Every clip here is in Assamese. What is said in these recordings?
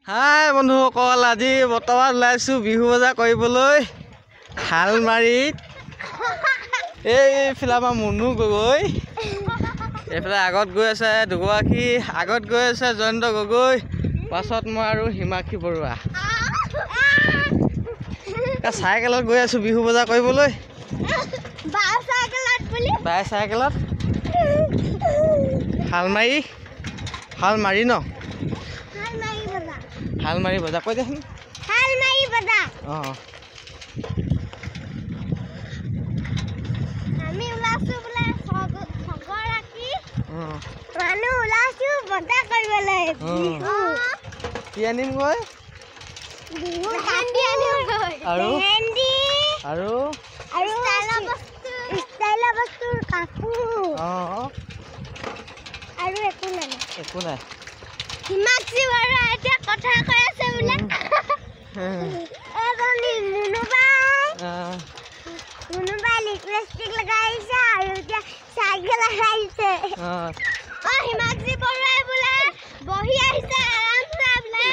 হাই বন্ধুসকল, আজি বৰ্তমান ওলাইছোঁ বিহু বজাৰ কৰিবলৈ শালমাৰীত। এইফালে আমাৰ মুনু গগৈ, এইফালে আগত গৈ আছে দুগৰাকী, আগত গৈ আছে জয়ন্ত গগৈ, পাছত মই আৰু হিমাক্ষী বৰুৱা। চাইকেলত গৈ আছোঁ বিহু বজাৰ কৰিবলৈ, চাইকেলত শালমাৰী ন শালমাৰী বজাৰ কৈ দেচোন। অঁ আমি ওলাইছো বোলে ছগৰাকী মানুহ ওলাইছো বজাৰ কৰিবলৈ। কি আনিমগৈ আৰু ষ্টাইলৰ বস্তুৰ কাপোৰ অঁ আৰু একো নাই। হিমাক্ষী বৰুৱা এতিয়া কথা কৈ আছে বোলে। এজনী মুনুবাই লিপষ্টিক লগাই আহিছে আৰু এতিয়া চাইকেল লগাইছে। হিমাক্ষী বৰুৱাই বোলে বহি আহিছে আৰামছে বোলে।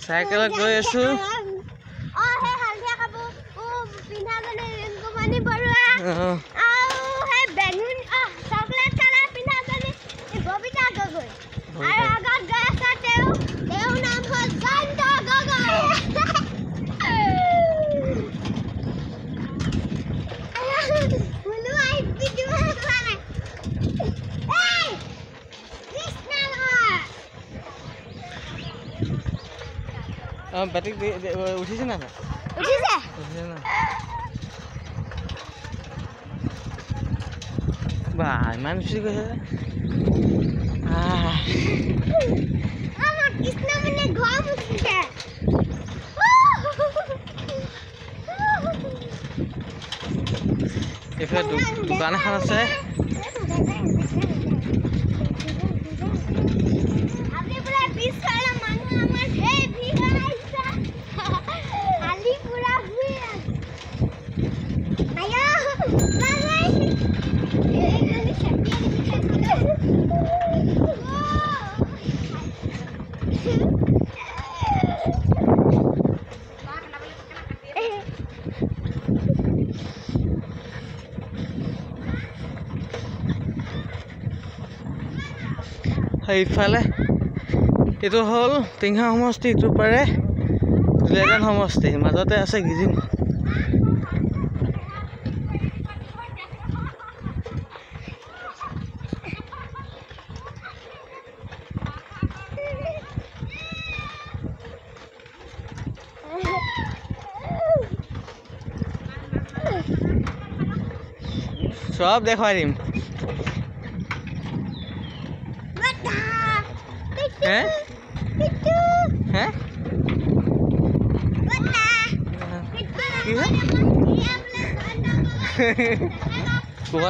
চাইকেলত গৈ আছোঁ। সেই হালধীয়া কাপোৰ পিন্ধাজনী ৰিংকুমণি বৰুৱা আৰু সেই বেঙুন চকলেট কালাৰ পিন্ধাজনী ববিতা গগৈ আৰু আগত গৈ আছে তেওঁৰ নাম হ'ল জয়ন্ত গগৈ। বেটিক উঠিছে না বা ইমান উঠি গৈছে। এইফালে দোকান এখন আছে। সেইফালে এইটো হ'ল টিংখাং সমষ্টি, ইটোৰ পাৰে দুলীয়াজান সমষ্টি, মাজতে আছে গিজিং। সব দেখুৱাই দিম। হে হে কি ক'বা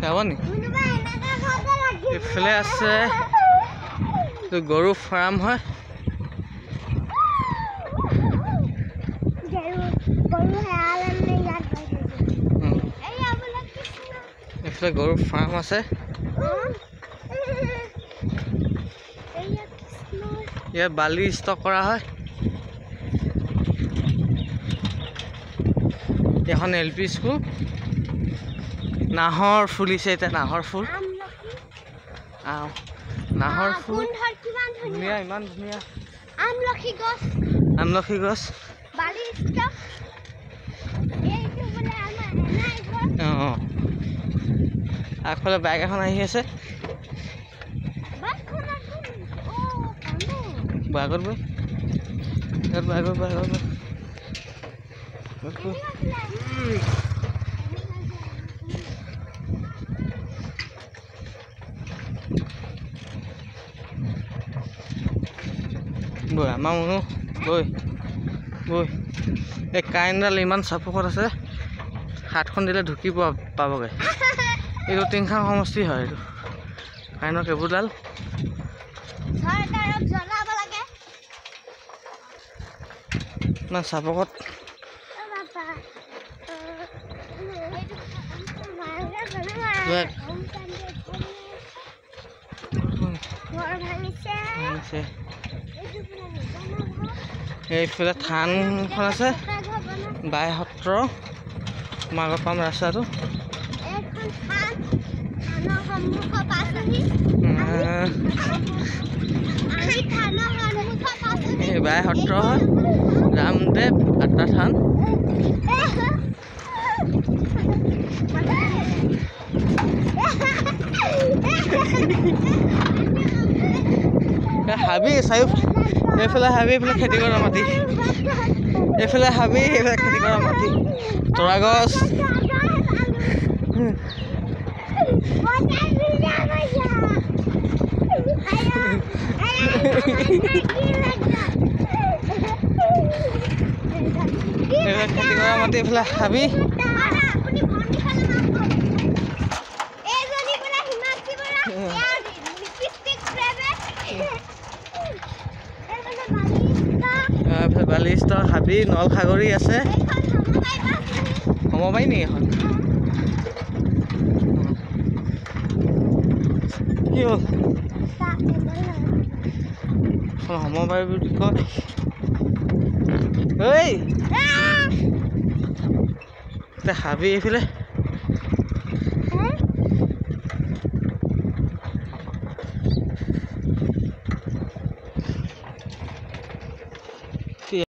যাব নি? এইফালে আছে গৰু ফাৰ্ম হয়। এইফালে গৰুৰ ফাৰ্ম আছে। ইয়াত বালি ষ্টক কৰা হয়। এখন LP স্কুল। নাহৰ ফুলিছে এতিয়া, নাহৰ ফুল ধুনীয়া, ইমান ধুনীয়া। আমলখি গছ অঁ। আগফালে বাইক এখন আহি আছে। আগত বৈ আমাৰ মানুহ বৈ এই কাৰেণ্টডাল ইমান চাপোকত আছে, হাতখন দিলে ঢুকি পাবগৈ। এইটো টিংখাং সমষ্টি হয়। এইটো কাৰেণ্টৰ কেবুলডাল ইমান চাপকত এইফালে থানখন আছে বাই সত্ৰ তোমাৰ আগত পাম ৰাস্তাটো এই বাই সত্ৰ হয় ৰামদেৱ আত্মা থান হাবি চাৰিও এইফালে হাবি এইফালে খেতি কৰা মাটি এইফালে হাবি এইফালে খেতি কৰা মাটি তৰা গছ এইফালে খেতি কৰা মাটি এইফালে হাবি বালিষ্ট হাবি নলসাগৰী আছে সমবাই নেকি এখন কি হ'ল সমবাই বুলি কয় হাবি এইফালে